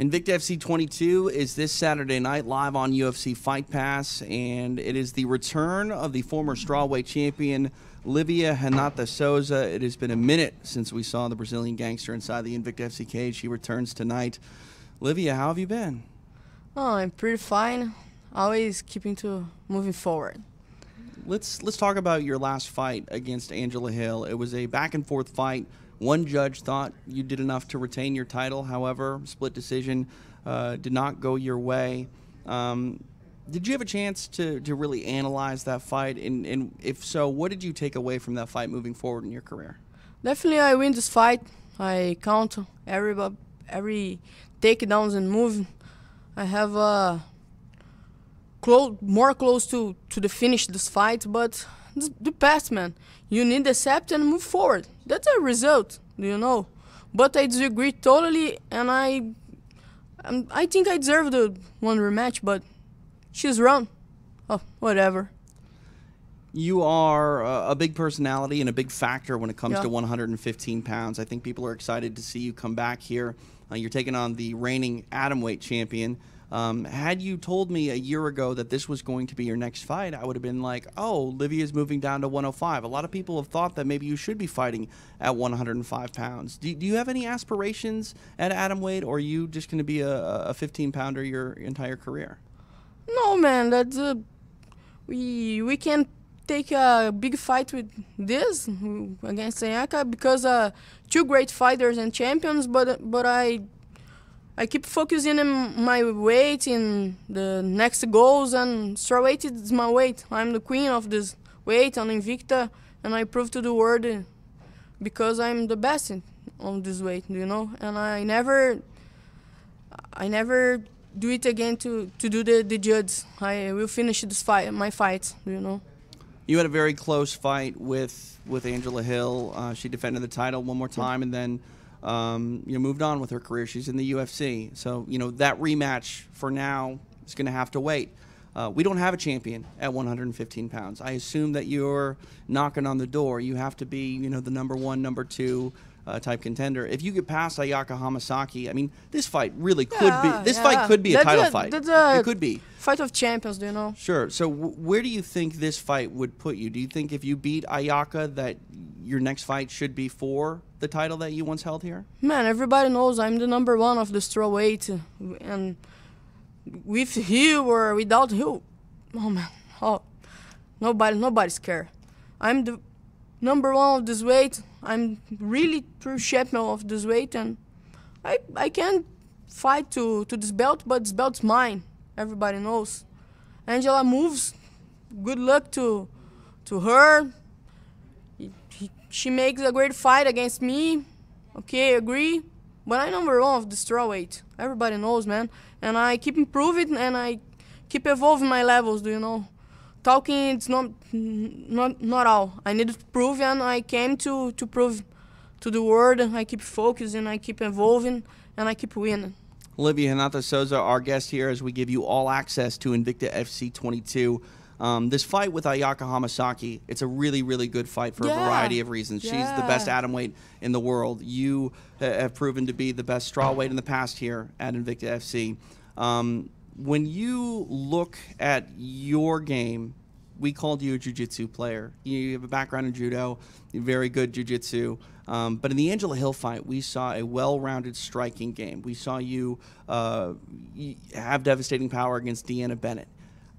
Invicta FC 22 is this Saturday night live on UFC Fight Pass, and it is the return of the former strawweight champion, Livia Renata Souza. It has been a minute since we saw the Brazilian gangster inside the Invicta FC cage. She returns tonight. Livia, how have you been? Oh, I'm pretty fine. Always keeping to moving forward. Let's talk about your last fight against Angela Hill. It was a back-and-forth fight. One judge thought you did enough to retain your title. However, split decision did not go your way. Did you have a chance to really analyze that fight? And if so, what did you take away from that fight moving forward in your career? Definitely, I win this fight. I count every takedowns and move. I have more close to the finish this fight, but the past, man. You need to accept and move forward. That's a result, you know. But I disagree totally, and I think I deserve the one rematch, but she's wrong. Oh, whatever. You are a big personality and a big factor when it comes to 115 pounds. I think people are excited to see you come back here. You're taking on the reigning atomweight champion. Had you told me a year ago that this was going to be your next fight, I would have been like, oh, Livia's moving down to 105. A lot of people have thought that maybe you should be fighting at 105 pounds. Do you have any aspirations at atomweight, or are you just going to be a 15-pounder your entire career? No, man. That's we can take a big fight with this against Renata because two great fighters and champions, but I keep focusing on my weight, in the next goals, and strawweight is my weight. I'm the queen of this weight on Invicta, and I prove to the world because I'm the best on this weight, you know. And I never do it again to do the judge. I will finish this fight, my fights, you know. You had a very close fight with Angela Hill. She defended the title one more time, and then moved on with her career. She's in the UFC. So, that rematch for now is going to have to wait. We don't have a champion at 115 pounds. I assume that you're knocking on the door. You have to be, the number one, number two type contender. If you get past Ayaka Hamasaki, I mean, this fight really could be. This fight could be a title fight. It could be. Fight of champions, do you know? Sure. So where do you think this fight would put you? Do you think if you beat Ayaka that your next fight should be for the title that you once held here? Man, everybody knows I'm the number one of the strawweight, and with Hill or without Hill, nobody's care. I'm the number one of this weight. I'm really true champion of this weight, and I can fight to this belt, but this belt's mine. Everybody knows. Angela moves. Good luck to her. She makes a great fight against me. Okay, agree. But I'm number one of the strawweight. Everybody knows, man. And I keep improving and I keep evolving my levels, do you know? Talking, it's not all. I need to prove, and I came to prove to the world. I keep focusing, I keep evolving, and I keep winning. Livia Renata Souza, our guest here, as we give you all access to Invicta FC 22. This fight with Ayaka Hamasaki, it's a really, really good fight for a variety of reasons. She's the best atomweight in the world. You have proven to be the best strawweight in the past here at Invicta FC. When you look at your game, we called you a jiu-jitsu player. You have a background in judo, you're very good jiu-jitsu. But in the Angela Hill fight, we saw a well-rounded striking game. We saw you have devastating power against Deanna Bennett.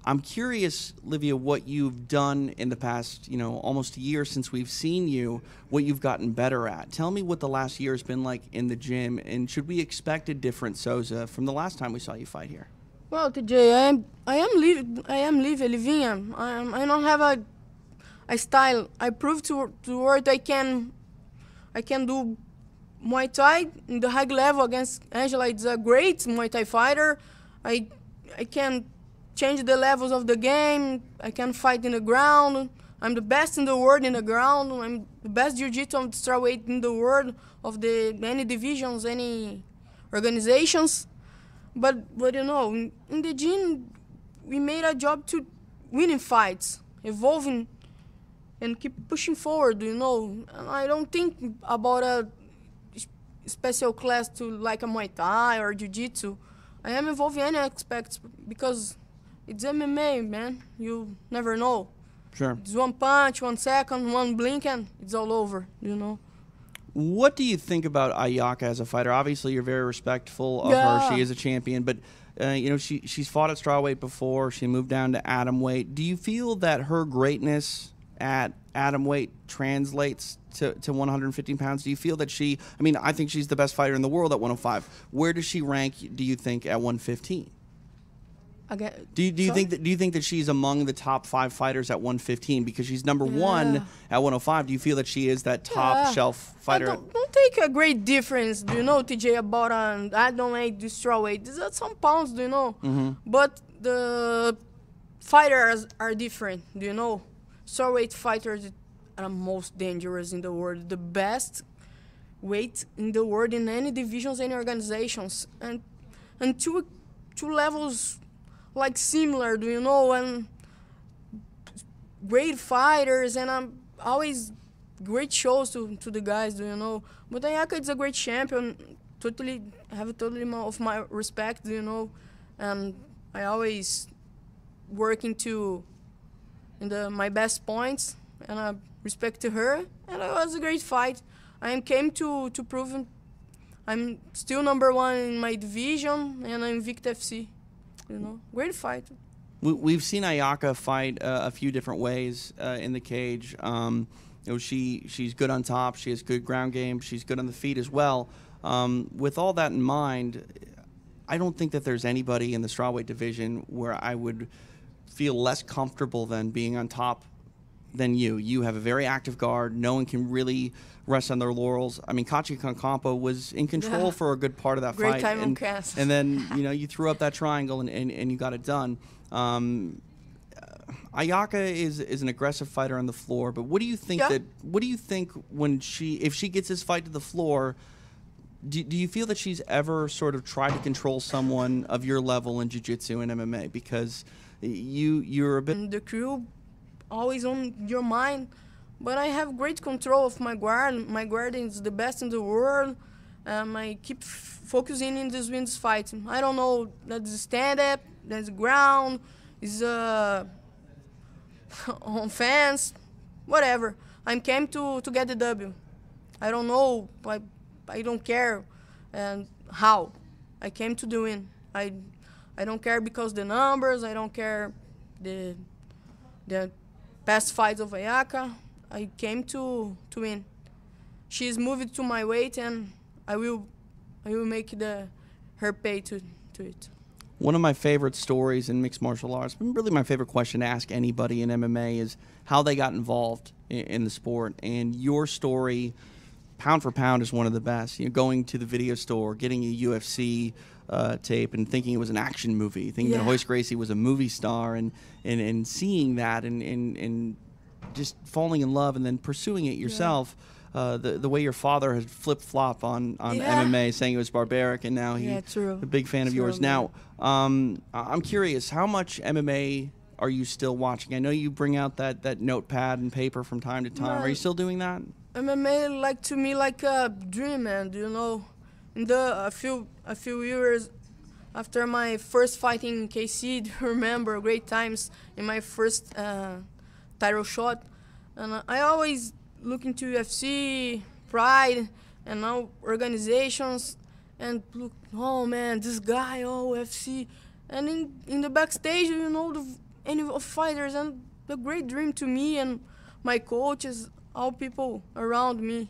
I'm curious, Livia, what you've done in the past, almost a year since we've seen you, what you've gotten better at. Tell me what the last year has been like in the gym, and should we expect a different Souza from the last time we saw you fight here? Well, TJ, I am Livia. I don't have a style. I proved to the world I can do Muay Thai in the high level against Angela. It's a great Muay Thai fighter. I can change the levels of the game. I can fight in the ground. I'm the best in the world in the ground. I'm the best jiu-jitsu of the strawweight in the world of any divisions, any organizations. But in the gym, we made a job to winning fights, evolving, and keep pushing forward, And I don't think about special class to like a Muay Thai or Jiu-Jitsu. I am involved in any aspects because it's MMA, man. You never know. Sure. It's one punch, 1 second, one blink, and it's all over, you know. What do you think about Ayaka as a fighter? Obviously, you're very respectful of her. She is a champion, but you know, she's fought at strawweight before. She moved down to atomweight. Do you feel that her greatness at atomweight translates to 115 pounds? Do you feel that she? I mean, I think she's the best fighter in the world at 105. Where does she rank? Do you think at 115? Do you think that she's among the top 5 fighters at 115 because she's number 1 at 105? Do you feel that she is that top shelf fighter? Don't take a great difference, do you know, TJ, about I don't like this strawweight. These are some pounds, do you know? But the fighters are different, do you know? Strawweight fighters are the most dangerous in the world, the best weight in the world in any divisions, any organizations, and two levels like similar, do you know, and great fighters, and I'm always great shows to the guys, do you know. But Ayaka is a great champion, have totally of my respect, do you know, and I always working my best points, and I respect to her, and it was a great fight. I came to prove I'm still number 1 in my division, and I'm Invicta FC. You know, great fight. We've seen Ayaka fight a few different ways in the cage. You know, she's good on top. She has good ground game. She's good on the feet as well. With all that in mind, I don't think that there's anybody in the strawweight division where I would feel less comfortable than being on top than you. You have a very active guard. No one can really rest on their laurels. I mean, Kachi Kancampo was in control for a good part of that Great fight. Time on cast. And then, you know, you threw up that triangle and you got it done. Ayaka is an aggressive fighter on the floor, but what do you think when if she gets this fight to the floor, do you feel that she's ever sort of tried to control someone of your level in jiu-jitsu and MMA? Because you're a bit... The crew always on your mind, but I have great control of my guard. My guard is the best in the world. I keep focusing in this fight. I don't know, that's stand-up, that's ground, is on fence, whatever. I came to get the W. I don't know, I don't care how. I came to the win. I don't care because the numbers, I don't care the past fights of Ayaka. I came to win. She's moved to my weight, and I will make her pay to it. One of my favorite stories in mixed martial arts, really my favorite question to ask anybody in MMA, is how they got involved in the sport. And your story, pound for pound, is one of the best. You know, going to the video store, getting a UFC tape and thinking it was an action movie, thinking that Royce Gracie was a movie star, and seeing that and just falling in love and then pursuing it yourself. The way your father had flip-flop on MMA, saying it was barbaric, and now he's a big fan of yours. Now, I'm curious, how much MMA are you still watching? I know you bring out that notepad and paper from time to time. Are you still doing that? MMA to me like a dream, man. Do you know? In a few years after my first fight in KC, do you remember great times in my first title shot, and I always look into UFC, Pride, and now organizations, and look, oh man, this guy, UFC, and in the backstage, you know, any fighters, and the great dream to me and my coaches, all people around me.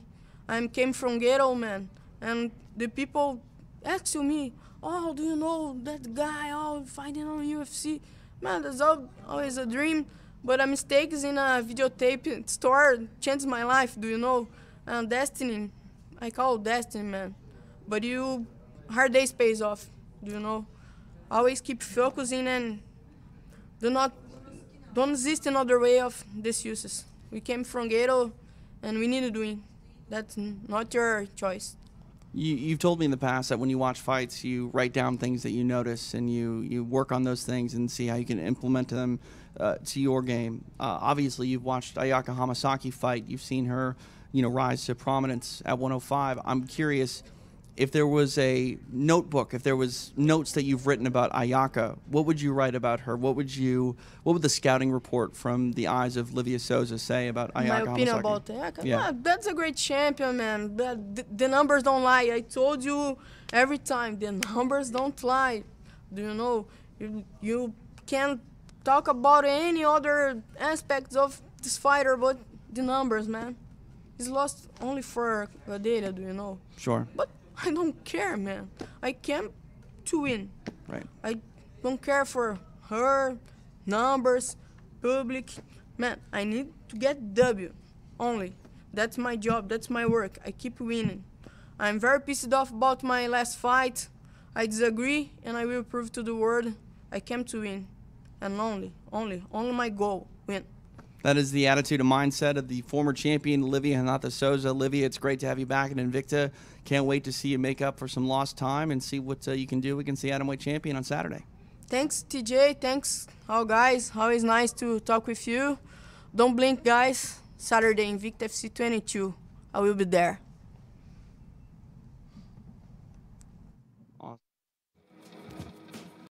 I came from ghetto, man, and the people ask me, oh, do you know that guy, fighting on UFC? Man, that's always a dream. But a mistake in a videotape store changed my life, do you know? And destiny, I call it destiny, man. But hard days pays off, do you know? Always keep focusing and don't exist another way of excuses. We came from ghetto and we need to win. That's not your choice. You've told me in the past that when you watch fights, you write down things that you notice and you work on those things and see how you can implement them to your game. Obviously, you've watched Ayaka Hamasaki fight. You've seen her, rise to prominence at 105. I'm curious, if there was a notebook, if there was notes that you've written about Ayaka, what would you write about her? What would the scouting report from the eyes of Livia Souza say about Ayaka Hamasaki? My opinion about Ayaka? Yeah. Yeah, that's a great champion, man. The numbers don't lie. I told you every time, the numbers don't lie. Do you know? You can't talk about any other aspects of this fighter but the numbers, man. He's lost only for data, do you know? Sure. But I don't care, man. I came to win. Right. I don't care for her, numbers, public. Man, I need to get W only. That's my job. That's my work. I keep winning. I'm very pissed off about my last fight. I disagree, and I will prove to the world I came to win. And only my goal, win. That is the attitude and mindset of the former champion, Livia Renata Souza. Livia, it's great to have you back in Invicta. Can't wait to see you make up for some lost time and see what you can do against the atomweight champion on Saturday. Thanks, TJ. Thanks, all guys. Always nice to talk with you. Don't blink, guys. Saturday, Invicta FC 22. I will be there.